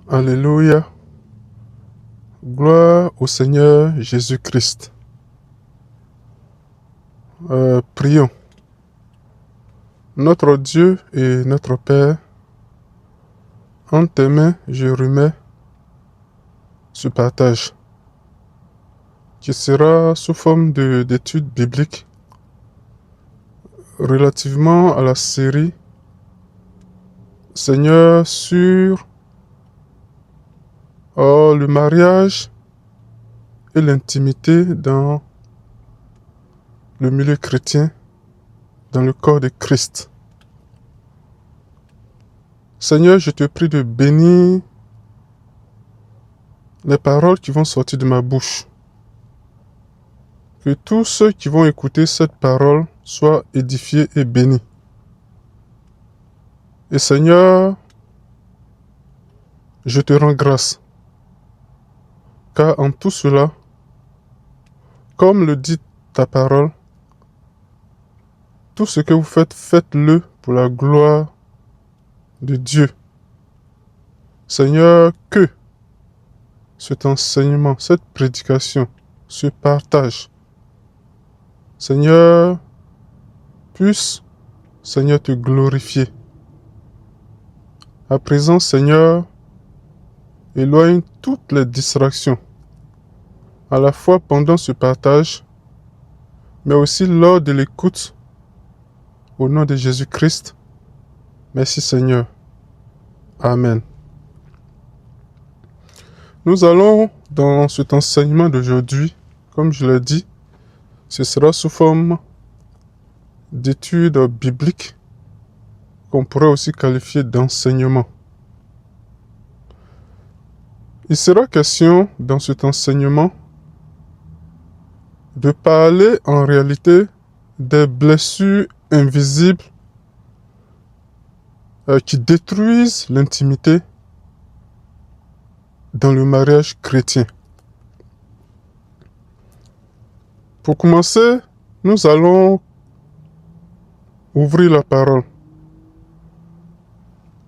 Alléluia. Gloire au Seigneur Jésus-Christ. Prions. Notre Dieu et notre Père, en tes mains, je remets ce partage qui sera sous forme d'études bibliques relativement à la série Seigneur sur le mariage et l'intimité dans le milieu chrétien, dans le corps de Christ. Seigneur, je te prie de bénir les paroles qui vont sortir de ma bouche. Que tous ceux qui vont écouter cette parole soient édifiés et bénis. Et Seigneur, je te rends grâce, car en tout cela, comme le dit ta parole, tout ce que vous faites, faites-le pour la gloire de Dieu. Seigneur, que cet enseignement, cette prédication, ce partage, Seigneur, puisse, Seigneur, te glorifier. À présent, Seigneur, éloigne toutes les distractions, à la fois pendant ce partage, mais aussi lors de l'écoute, au nom de Jésus-Christ. Merci Seigneur. Amen. Nous allons, dans cet enseignement d'aujourd'hui, comme je l'ai dit, ce sera sous forme d'études bibliques, qu'on pourrait aussi qualifier d'enseignement. Il sera question, dans cet enseignement, de parler en réalité des blessures invisibles qui détruisent l'intimité dans le mariage chrétien. Pour commencer, nous allons ouvrir la parole.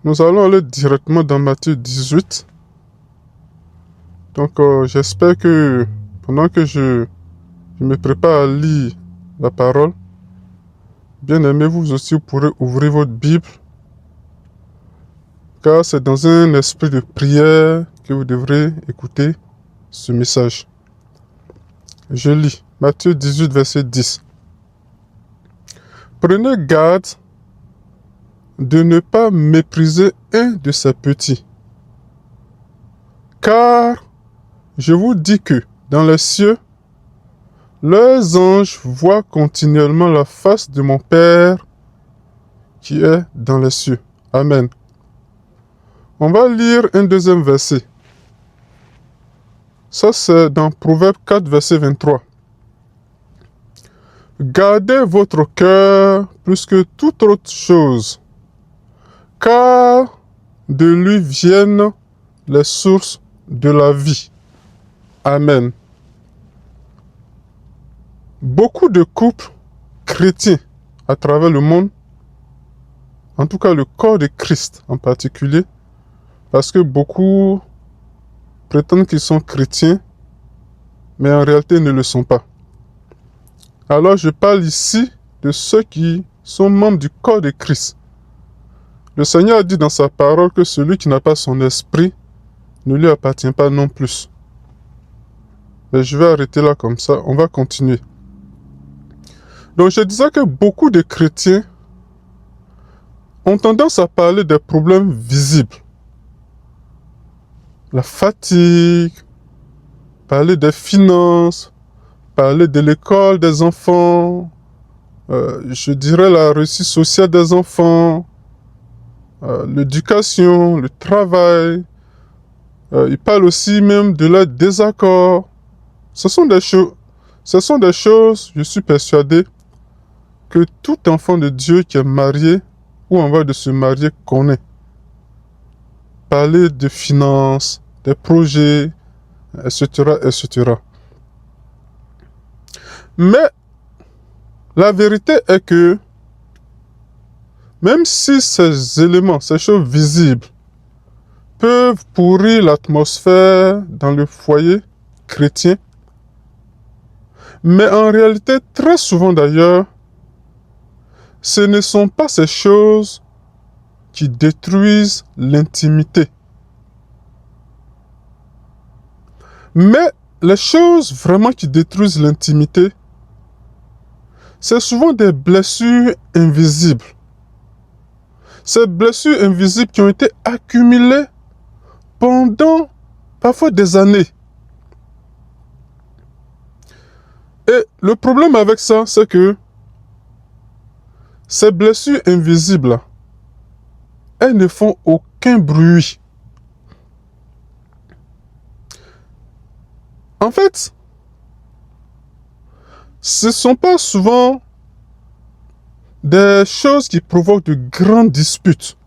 Nous allons aller directement dans Matthieu 18. Donc, j'espère que pendant que je me prépare à lire la parole, bien aimé, vous aussi, vous pourrez ouvrir votre Bible, car c'est dans un esprit de prière que vous devrez écouter ce message. Je lis Matthieu 18, verset 10. Prenez garde de ne pas mépriser un de ces petits, car je vous dis que dans les cieux, leurs anges voient continuellement la face de mon Père qui est dans les cieux. Amen. On va lire un deuxième verset. Ça, c'est dans Proverbe 4, verset 23. Gardez votre cœur plus que toute autre chose, car de lui viennent les sources de la vie. Amen. Beaucoup de couples chrétiens à travers le monde, en tout cas le corps de Christ en particulier, parce que beaucoup prétendent qu'ils sont chrétiens, mais en réalité ne le sont pas. Alors je parle ici de ceux qui sont membres du corps de Christ. Le Seigneur a dit dans sa parole que celui qui n'a pas son esprit ne lui appartient pas non plus. Mais je vais arrêter là comme ça, on va continuer. Donc je disais que beaucoup de chrétiens ont tendance à parler des problèmes visibles. La fatigue, parler des finances, parler de l'école des enfants, je dirais la réussite sociale des enfants, l'éducation, le travail. Ils parlent aussi même de leurs désaccords. Ce sont des choses, je suis persuadé, que tout enfant de Dieu qui est marié ou en voie de se marier connaît. Parler de finances, des projets, etc., etc. Mais la vérité est que même si ces éléments, ces choses visibles, peuvent pourrir l'atmosphère dans le foyer chrétien. Mais en réalité, très souvent d'ailleurs, ce ne sont pas ces choses qui détruisent l'intimité. Mais les choses vraiment qui détruisent l'intimité, c'est souvent des blessures invisibles. Ces blessures invisibles qui ont été accumulées pendant parfois des années. Et le problème avec ça, c'est que ces blessures invisibles, elles ne font aucun bruit. En fait, ce ne sont pas souvent des choses qui provoquent de grandes disputes.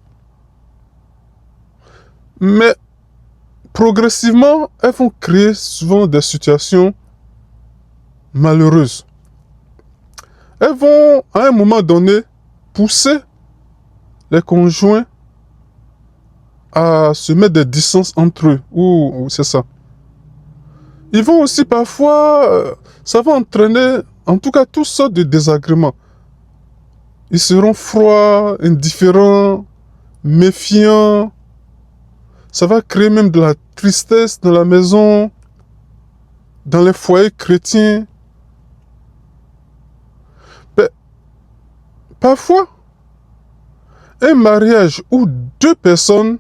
Mais progressivement, elles vont créer souvent des situations malheureuses. Elles vont, à un moment donné, pousser les conjoints à se mettre des distances entre eux. Ou c'est ça. Ils vont aussi parfois, ça va entraîner, en tout cas, toutes sortes de désagréments. Ils seront froids, indifférents, méfiants. Ça va créer même de la tristesse dans la maison, dans les foyers chrétiens. Mais, parfois, un mariage où deux personnes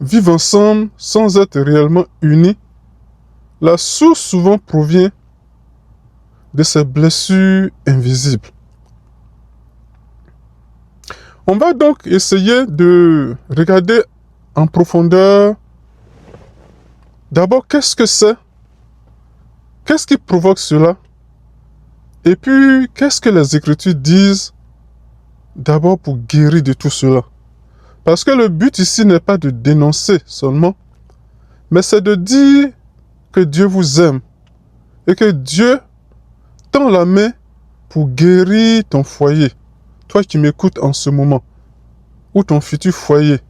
vivent ensemble sans être réellement unies, la source souvent provient de ces blessures invisibles. On va donc essayer de regarder en profondeur d'abord qu'est-ce que c'est, qu'est-ce qui provoque cela, et puis qu'est-ce que les Écritures disent d'abord pour guérir de tout cela. Parce que le but ici n'est pas de dénoncer seulement, mais c'est de dire que Dieu vous aime et que Dieu tend la main pour guérir ton foyer. Toi qui m'écoutes en ce moment, ou ton futur foyer.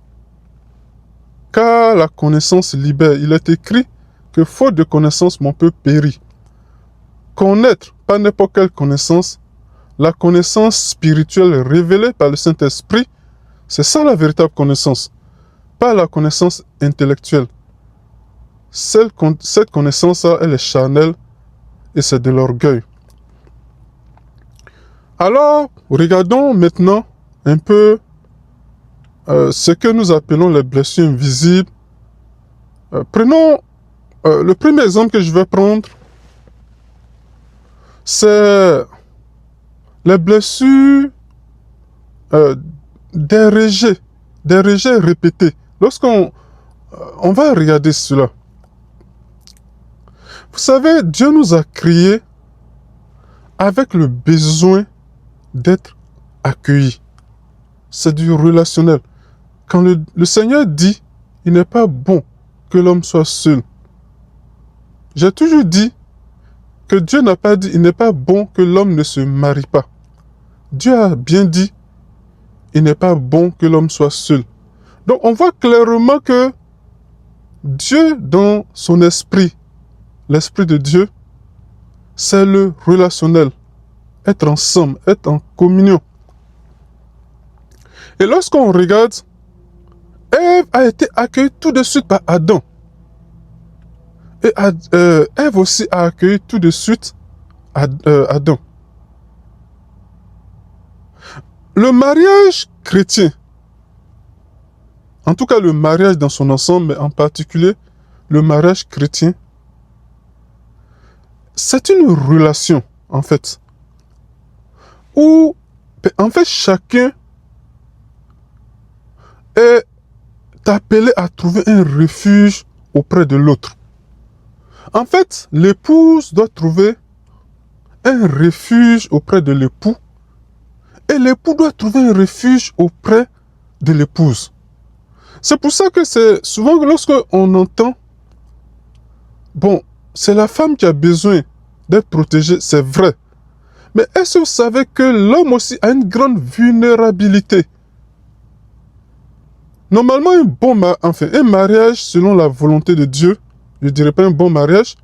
Car la connaissance libère. Il est écrit que faute de connaissance, mon peuple périt. Connaître, pas n'importe quelle connaissance, la connaissance spirituelle révélée par le Saint-Esprit, c'est ça la véritable connaissance. Pas la connaissance intellectuelle. Cette connaissance-là, elle est charnelle et c'est de l'orgueil. Alors, regardons maintenant un peu ce que nous appelons les blessures invisibles. Prenons le premier exemple que je vais prendre, c'est les blessures des rejets répétés. Lorsqu'on va regarder cela, vous savez, Dieu nous a créés avec le besoin d'être accueillis. C'est du relationnel. Quand le Seigneur dit, il n'est pas bon que l'homme soit seul. J'ai toujours dit que Dieu n'a pas dit, il n'est pas bon que l'homme ne se marie pas. Dieu a bien dit, il n'est pas bon que l'homme soit seul. Donc on voit clairement que Dieu, dans son esprit, l'esprit de Dieu, c'est le relationnel. Être ensemble, être en communion. Et lorsqu'on regarde, Ève a été accueillie tout de suite par Adam. Et Ève aussi a accueilli tout de suite Adam. Le mariage chrétien, en tout cas le mariage dans son ensemble, mais en particulier le mariage chrétien, c'est une relation, en fait, où, en fait, chacun est appelé à trouver un refuge auprès de l'autre. En fait, l'épouse doit trouver un refuge auprès de l'époux et l'époux doit trouver un refuge auprès de l'épouse. C'est pour ça que c'est souvent lorsqu'on entend, bon, c'est la femme qui a besoin d'être protégée, c'est vrai. Mais est-ce que vous savez que l'homme aussi a une grande vulnérabilité? Normalement, un mariage selon la volonté de Dieu, je dirais pas un bon mariage,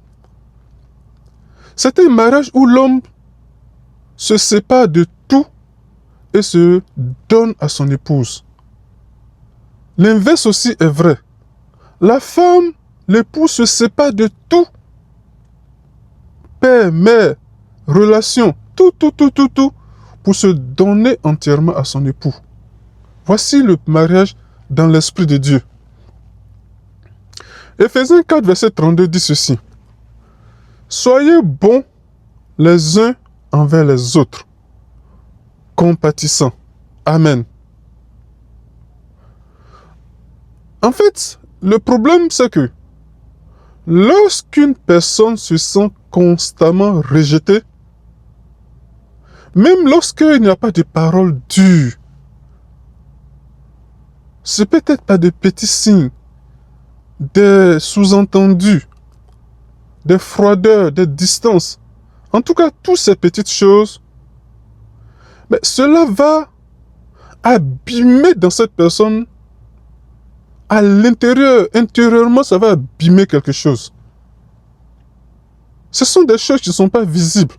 c'est un mariage où l'homme se sépare de tout et se donne à son épouse. L'inverse aussi est vrai. La femme, l'épouse se sépare de tout. Père, mère, relation, tout, pour se donner entièrement à son époux. Voici le mariage dans l'esprit de Dieu. Éphésiens 4, verset 32 dit ceci. Soyez bons les uns envers les autres, compatissants. Amen. En fait, le problème c'est que lorsqu'une personne se sent constamment rejetée, même lorsqu'il n'y a pas de paroles dures, c'est peut-être pas des petits signes, des sous-entendus, des froideurs, des distances. En tout cas, toutes ces petites choses, mais cela va abîmer dans cette personne, à l'intérieur, intérieurement, ça va abîmer quelque chose. Ce sont des choses qui ne sont pas visibles.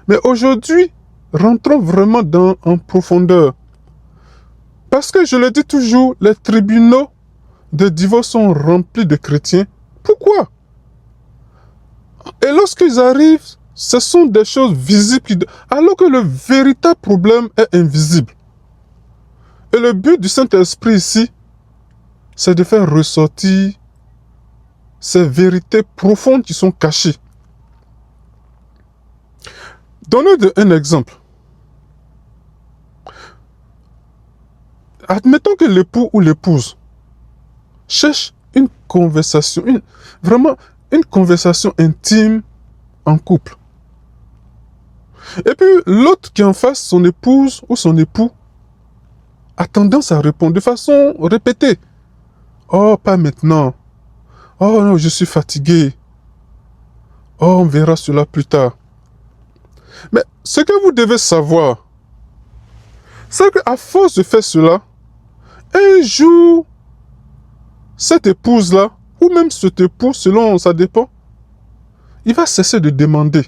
Mais aujourd'hui, rentrons vraiment en profondeur. Parce que je le dis toujours, les tribunaux de divorce sont remplis de chrétiens. Pourquoi? Et lorsqu'ils arrivent, ce sont des choses visibles, alors que le véritable problème est invisible. Et le but du Saint-Esprit ici, c'est de faire ressortir ces vérités profondes qui sont cachées. Donnons un exemple. Admettons que l'époux ou l'épouse cherche une conversation, vraiment une conversation intime en couple. Et puis l'autre qui est en face, son épouse ou son époux, a tendance à répondre de façon répétée. Oh, pas maintenant. Oh non, je suis fatigué. Oh, on verra cela plus tard. Mais ce que vous devez savoir, c'est qu'à force de faire cela, un jour, cette épouse-là, ou même cet époux, selon ça dépend, il va cesser de demander.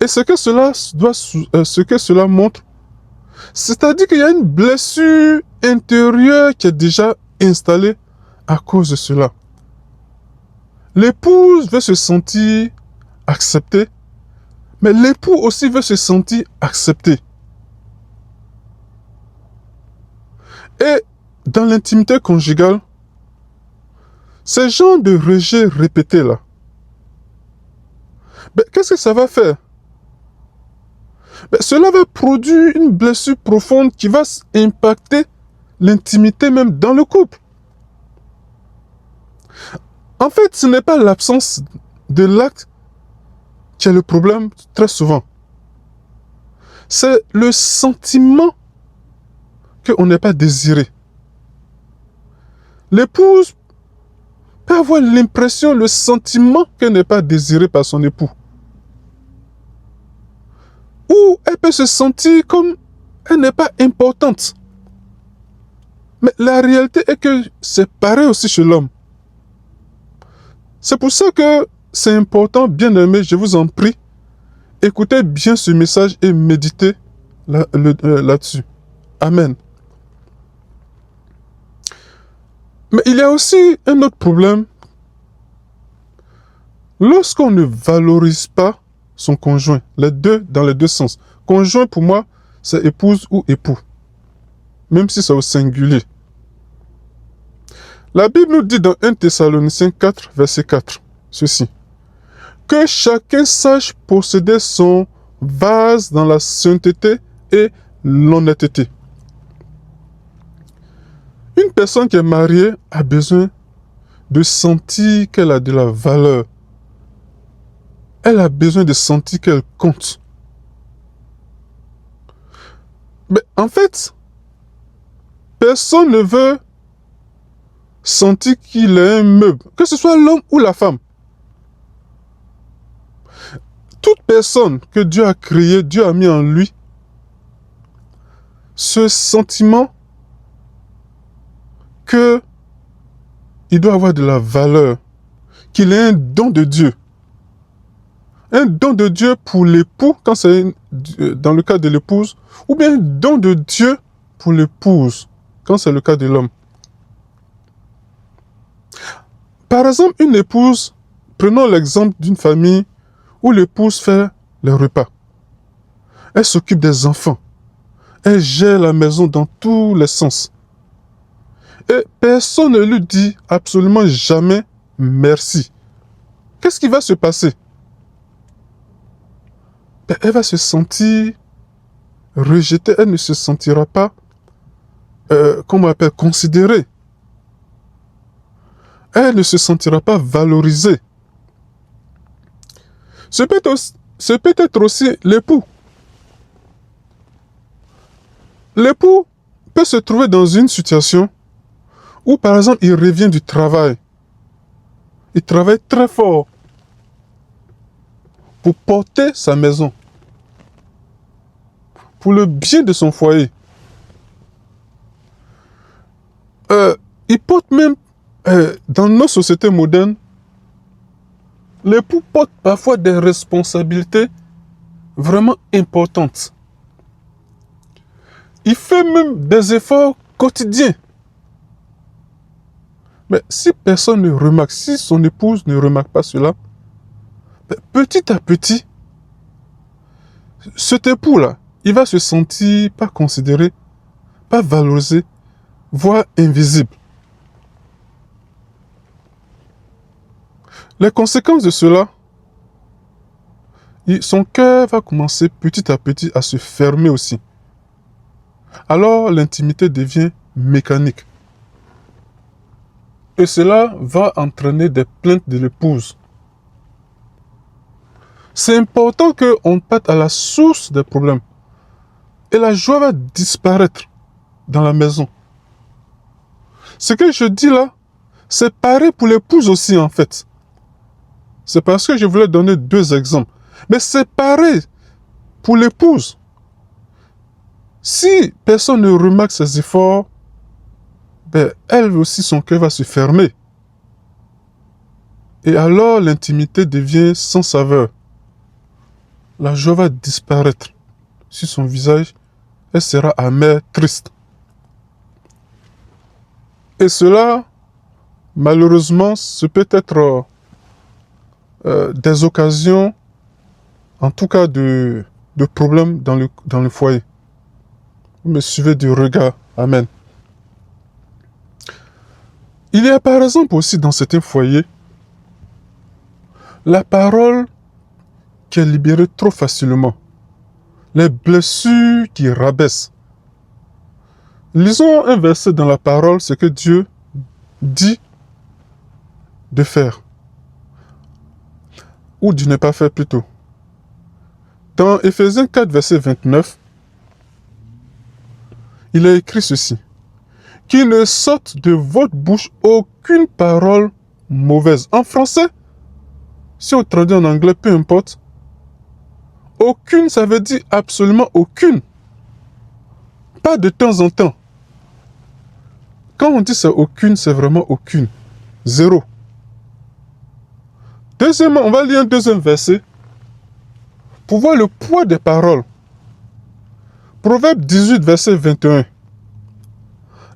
Et ce que cela montre, c'est-à-dire qu'il y a une blessure intérieure qui est déjà installée à cause de cela. L'épouse veut se sentir acceptée, mais l'époux aussi veut se sentir accepté. Et dans l'intimité conjugale, ce genre de rejet répété là, qu'est-ce que ça va faire? Cela va produire une blessure profonde qui va impacter l'intimité même dans le couple. En fait, ce n'est pas l'absence de l'acte qui est le problème très souvent. C'est le sentiment qu'on n'est pas désiré. L'épouse peut avoir l'impression, le sentiment qu'elle n'est pas désirée par son époux. Ou elle peut se sentir comme elle n'est pas importante. Mais la réalité est que c'est pareil aussi chez l'homme. C'est pour ça que c'est important, bien aimé, je vous en prie, écoutez bien ce message et méditez là-dessus. Amen. Mais il y a aussi un autre problème. Lorsqu'on ne valorise pas son conjoint, dans les deux sens. Conjoint, pour moi, c'est épouse ou époux. Même si c'est au singulier. La Bible nous dit dans 1 Thessaloniciens 4, verset 4, ceci. Que chacun sache posséder son vase dans la sainteté et l'honnêteté. Une personne qui est mariée a besoin de sentir qu'elle a de la valeur. Elle a besoin de sentir qu'elle compte. Mais en fait, personne ne veut sentir qu'il est un meuble, que ce soit l'homme ou la femme. Toute personne que Dieu a créée, Dieu a mis en lui, ce sentiment que il doit avoir de la valeur, qu'il est un don de Dieu. Un don de Dieu pour l'époux, quand c'est dans le cas de l'épouse, ou bien un don de Dieu pour l'épouse, quand c'est le cas de l'homme. Par exemple, une épouse, prenons l'exemple d'une famille où l'épouse fait les repas. Elle s'occupe des enfants. Elle gère la maison dans tous les sens. Et personne ne lui dit absolument jamais merci. Qu'est-ce qui va se passer? Ben, elle va se sentir rejetée. Elle ne se sentira pas, comment on appelle, considérée. Elle ne se sentira pas valorisée. C'est peut-être aussi l'époux. L'époux peut se trouver dans une situation où, par exemple, il revient du travail. Il travaille très fort pour porter sa maison, pour le bien de son foyer. Il porte même, dans nos sociétés modernes, l'époux porte parfois des responsabilités vraiment importantes. Il fait même des efforts quotidiens. Mais si personne ne remarque, si son épouse ne remarque pas cela, petit à petit, cet époux-là, il va se sentir pas considéré, pas valorisé, voire invisible. Les conséquences de cela, son cœur va commencer petit à petit à se fermer aussi. Alors l'intimité devient mécanique. Et cela va entraîner des plaintes de l'épouse. C'est important qu'on parte à la source des problèmes. Et la joie va disparaître dans la maison. Ce que je dis là, c'est pareil pour l'épouse aussi en fait. C'est parce que je voulais donner deux exemples. Mais c'est pareil pour l'épouse. Si personne ne remarque ses efforts, ben, elle aussi, son cœur va se fermer. Et alors, l'intimité devient sans saveur. La joie va disparaître sur son visage. Elle sera amère, triste. Et cela, malheureusement, ce peut être des occasions, en tout cas de problèmes dans le foyer. Vous me suivez du regard. Amen. Il y a par exemple aussi dans certains foyers la parole qui est libérée trop facilement. Les blessures qui rabaissent. Lisons un verset dans la parole, ce que Dieu dit de faire. Ou de ne pas faire plutôt. Dans Éphésiens 4, verset 29, il est écrit ceci. Qu'il ne sorte de votre bouche aucune parole mauvaise. En français, si on traduit en anglais, peu importe. Aucune, ça veut dire absolument aucune. Pas de temps en temps. Quand on dit c'est aucune, c'est vraiment aucune. Zéro. Deuxièmement, on va lire un deuxième verset pour voir le poids des paroles. Proverbe 18, verset 21.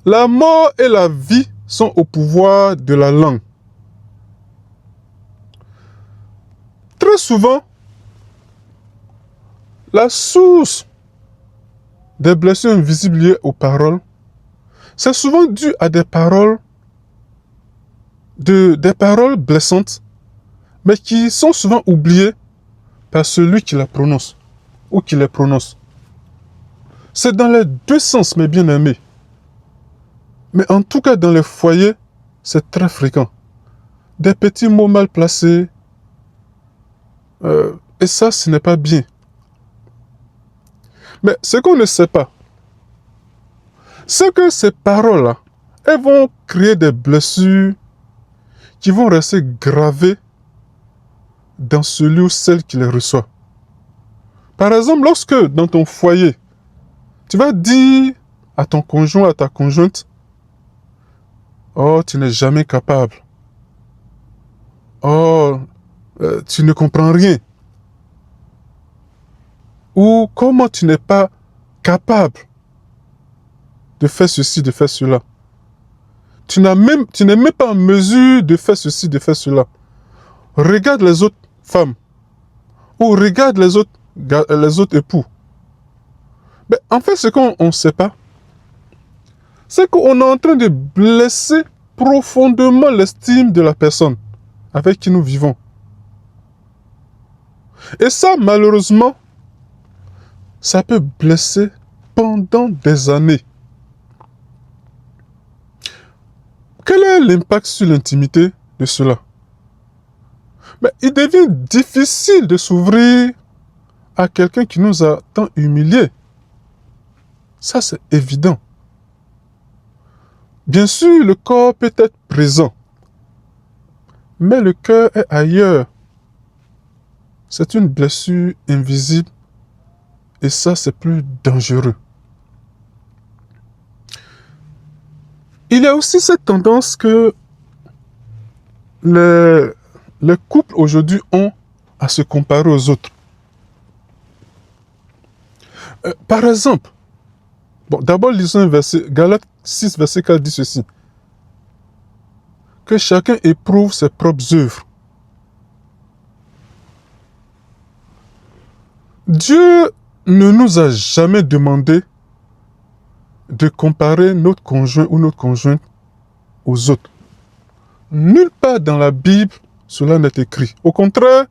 La mort et la vie sont au pouvoir de la langue. Très souvent, la source des blessures invisibles liées aux paroles, c'est souvent dû à des paroles blessantes, mais qui sont souvent oubliées par celui qui la prononce ou qui les prononce. C'est dans les deux sens, mes bien-aimés. Mais en tout cas, dans les foyers, c'est très fréquent. Des petits mots mal placés. Et ça, ce n'est pas bien. Mais ce qu'on ne sait pas, c'est que ces paroles-là, elles vont créer des blessures qui vont rester gravées dans celui ou celle qui les reçoit. Par exemple, lorsque dans ton foyer, tu vas dire à ton conjoint, à ta conjointe, Oh, tu n'es jamais capable. Oh, tu ne comprends rien. Ou comment tu n'es pas capable de faire ceci, de faire cela. Tu n'es même pas en mesure de faire ceci, de faire cela. Regarde les autres femmes. Ou regarde les autres époux. Mais en fait, ce qu'on ne sait pas, c'est qu'on est en train de blesser profondément l'estime de la personne avec qui nous vivons. Et ça, malheureusement, ça peut blesser pendant des années. Quel est l'impact sur l'intimité de cela? Mais il devient difficile de s'ouvrir à quelqu'un qui nous a tant humiliés. Ça, c'est évident. Bien sûr, le corps peut être présent, mais le cœur est ailleurs. C'est une blessure invisible et ça, c'est plus dangereux. Il y a aussi cette tendance que les couples aujourd'hui ont à se comparer aux autres. Par exemple, d'abord lisons un verset, Galates 6, verset 4 dit ceci. Que chacun éprouve ses propres œuvres. Dieu ne nous a jamais demandé de comparer notre conjoint ou notre conjointe aux autres. Nulle part dans la Bible, cela n'est écrit. Au contraire,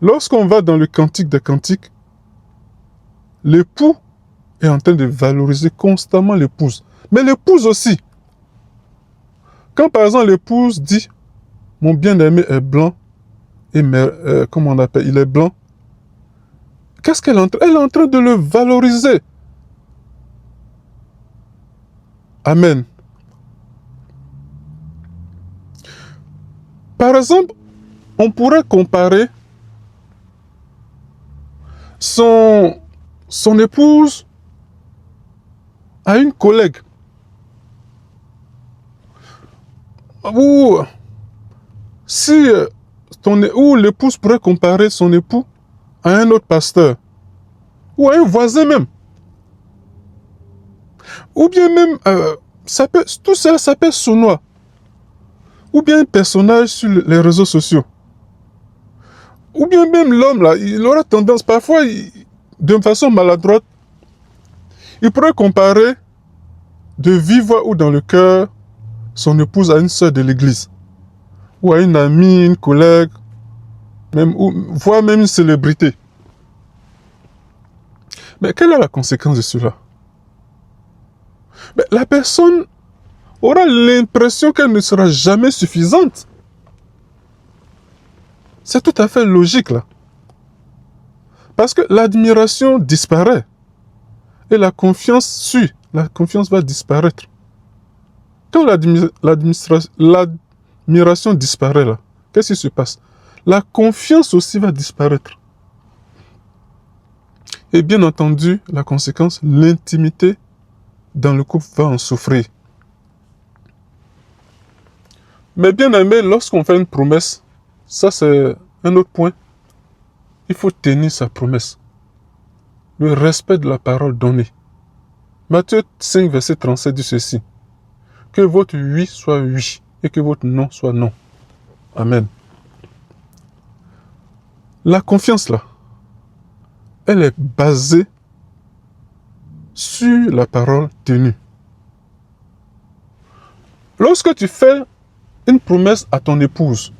lorsqu'on va dans le Cantique des Cantiques, l'époux est en train de valoriser constamment l'épouse. Mais l'épouse aussi. Quand par exemple l'épouse dit « Mon bien-aimé est blanc, et comment on appelle, il est blanc », qu'est-ce qu'elle est en train? Elle est en train de le valoriser. Amen. Par exemple, on pourrait comparer son épouse à une collègue. Ou si ou l'épouse pourrait comparer son époux à un autre pasteur. Ou à un voisin même. Ou bien même, tout ça, ça peut être sournois. Ou bien un personnage sur les réseaux sociaux. Ou bien même l'homme, là, il aura tendance, parfois, de façon maladroite, il pourrait comparer de vive voix ou dans le cœur son épouse à une sœur de l'église. Ou à une amie, une collègue, même, voire même une célébrité. Mais quelle est la conséquence de cela? Mais la personne aura l'impression qu'elle ne sera jamais suffisante. C'est tout à fait logique là. Parce que l'admiration disparaît. Et la confiance suit. La confiance va disparaître. Quand l'admiration disparaît là, qu'est-ce qui se passe? La confiance aussi va disparaître. Et bien entendu, la conséquence, l'intimité dans le couple va en souffrir. Mais bien aimé, lorsqu'on fait une promesse, ça c'est un autre point, il faut tenir sa promesse. Le respect de la parole donnée. Matthieu 5, verset 37 dit ceci. Que votre oui soit oui et que votre non soit non. Amen. La confiance là, elle est basée sur la parole tenue. Lorsque tu fais une promesse à ton épouse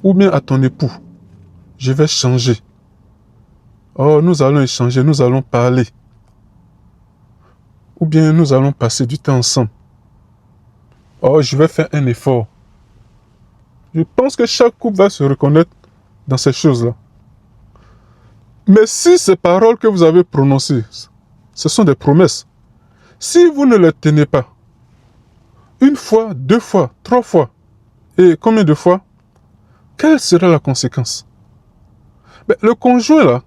ou bien à ton époux, je vais changer. Oh, nous allons échanger, nous allons parler. Ou bien nous allons passer du temps ensemble. Oh, je vais faire un effort. Je pense que chaque couple va se reconnaître dans ces choses-là. Mais si ces paroles que vous avez prononcées, ce sont des promesses, si vous ne les tenez pas, une fois, deux fois, trois fois, et combien de fois, quelle sera la conséquence? Mais le conjoint là,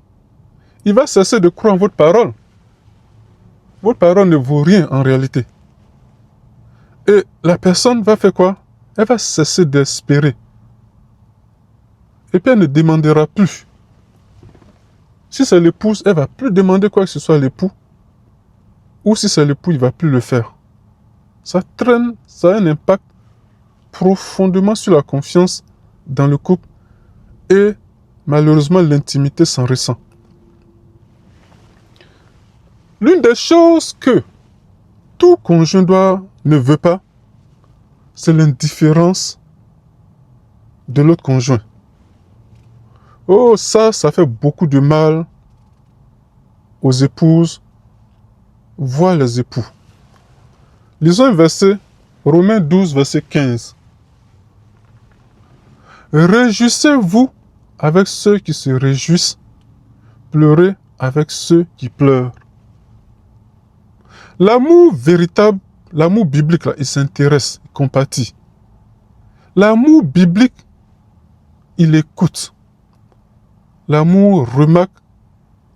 il va cesser de croire en votre parole. Votre parole ne vaut rien en réalité. Et la personne va faire quoi? Elle va cesser d'espérer. Et puis elle ne demandera plus. Si c'est l'épouse, elle ne va plus demander quoi que ce soit à l'époux. Ou si c'est l'époux, il ne va plus le faire. Ça traîne, ça a un impact profondément sur la confiance dans le couple. Et malheureusement, l'intimité s'en ressent. L'une des choses que tout conjoint ne veut pas, c'est l'indifférence de l'autre conjoint. Oh, ça fait beaucoup de mal aux épouses, voire les époux. Lisons un verset, Romains 12, verset 15. Réjouissez-vous avec ceux qui se réjouissent, pleurez avec ceux qui pleurent. L'amour véritable, l'amour biblique, là, il s'intéresse, il compatit. L'amour biblique, il écoute. L'amour remarque,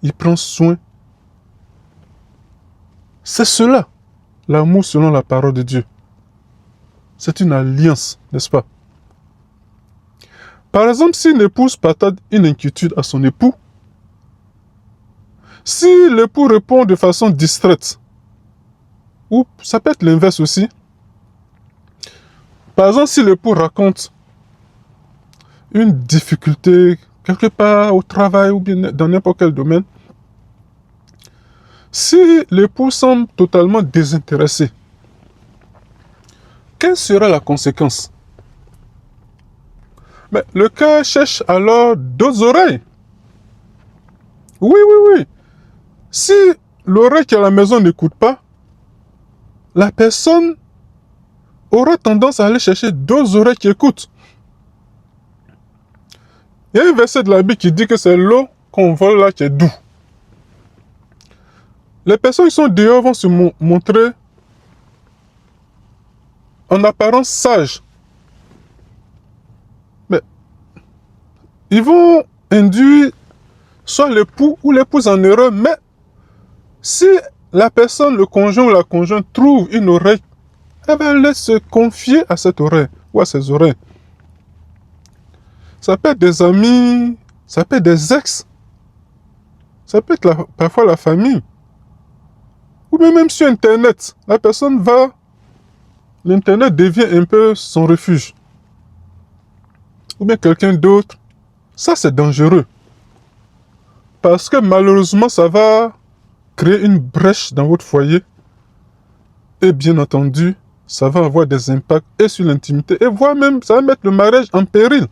il prend soin. C'est cela, l'amour selon la parole de Dieu. C'est une alliance, n'est-ce pas? Par exemple, si une épouse partage une inquiétude à son époux, si l'époux répond de façon distraite, ou ça peut être l'inverse aussi. Par exemple, si l'époux raconte une difficulté quelque part au travail ou bien dans n'importe quel domaine, si l'époux semble totalement désintéressé, quelle sera la conséquence? Mais le cœur cherche alors d'autres oreilles. Oui, oui, oui. Si l'oreille qui est à la maison n'écoute pas, la personne aura tendance à aller chercher d'autres oreilles qui écoutent. Il y a un verset de la Bible qui dit que c'est l'eau qu'on vole là qui est doux. Les personnes qui sont dehors vont se montrer en apparence sages. Mais ils vont induire soit l'époux ou l'épouse en erreur. Mais si la personne, le conjoint ou la conjointe trouve une oreille, elle va aller se confier à cette oreille ou à ses oreilles. Ça peut être des amis, ça peut être des ex, ça peut être parfois la famille. Ou bien même sur Internet, la personne va, l'Internet devient un peu son refuge. Ou bien quelqu'un d'autre. Ça, c'est dangereux. Parce que malheureusement, ça va créer une brèche dans votre foyer. Et bien entendu, ça va avoir des impacts et sur l'intimité. Et voire même, ça va mettre le mariage en péril.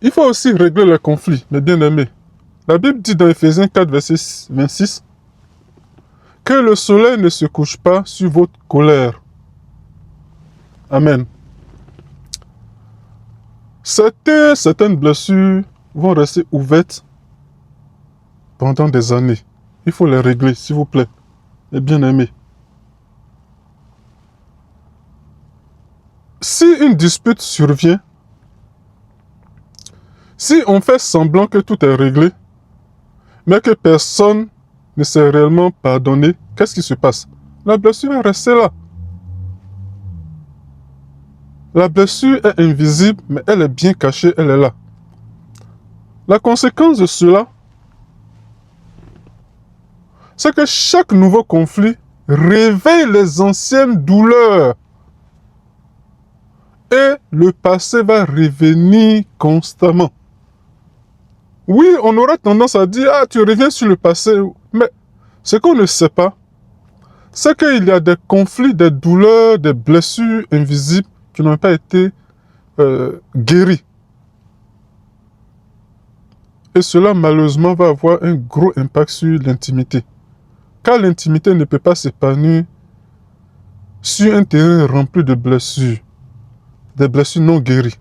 Il faut aussi régler les conflits, mes bien-aimés. La Bible dit dans Ephésiens 4, verset 26, que le soleil ne se couche pas sur votre colère. Amen. Certaines blessures vont rester ouvertes pendant des années. Il faut les régler, s'il vous plaît, mes bien-aimés. Si une dispute survient, si on fait semblant que tout est réglé, mais que personne ne s'est réellement pardonné, qu'est-ce qui se passe? La blessure va rester là. La blessure est invisible, mais elle est bien cachée, elle est là. La conséquence de cela, c'est que chaque nouveau conflit réveille les anciennes douleurs. Et le passé va revenir constamment. Oui, on aura tendance à dire, ah, tu reviens sur le passé. Mais ce qu'on ne sait pas, c'est qu'il y a des conflits, des douleurs, des blessures invisibles qui n'ont pas été guéries. Et cela, malheureusement, va avoir un gros impact sur l'intimité. Car l'intimité ne peut pas s'épanouir sur un terrain rempli de blessures, des blessures non guéries.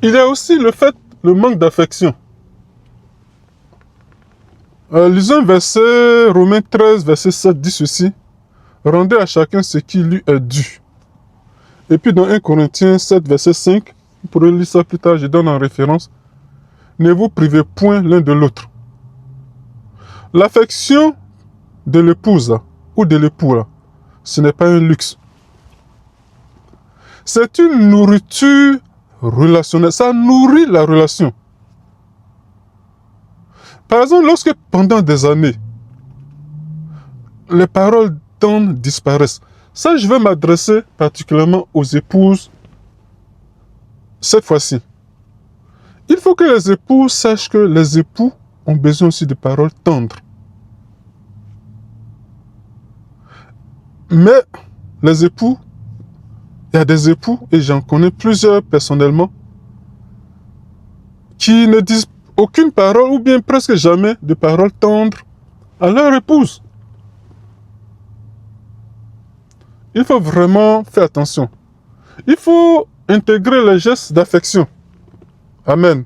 Il y a aussi le manque d'affection. Lisons verset Romains 13, verset 7 dit ceci. Rendez à chacun ce qui lui est dû. Et puis dans 1 Corinthiens 7, verset 5, vous pourrez lire ça plus tard, je donne en référence. Ne vous privez point l'un de l'autre. L'affection de l'épouse là, ou de l'époux là, ce n'est pas un luxe. C'est une nourriture relationnelle. Ça nourrit la relation. Par exemple, lorsque pendant des années, les paroles tendres disparaissent, ça, je vais m'adresser particulièrement aux épouses cette fois-ci. Il faut que les épouses sachent que les époux ont besoin aussi de paroles tendres. Mais les époux, il y a des époux, et j'en connais plusieurs personnellement, qui ne disent aucune parole, ou bien presque jamais, de paroles tendres à leur épouse. Il faut vraiment faire attention. Il faut intégrer les gestes d'affection. Amen.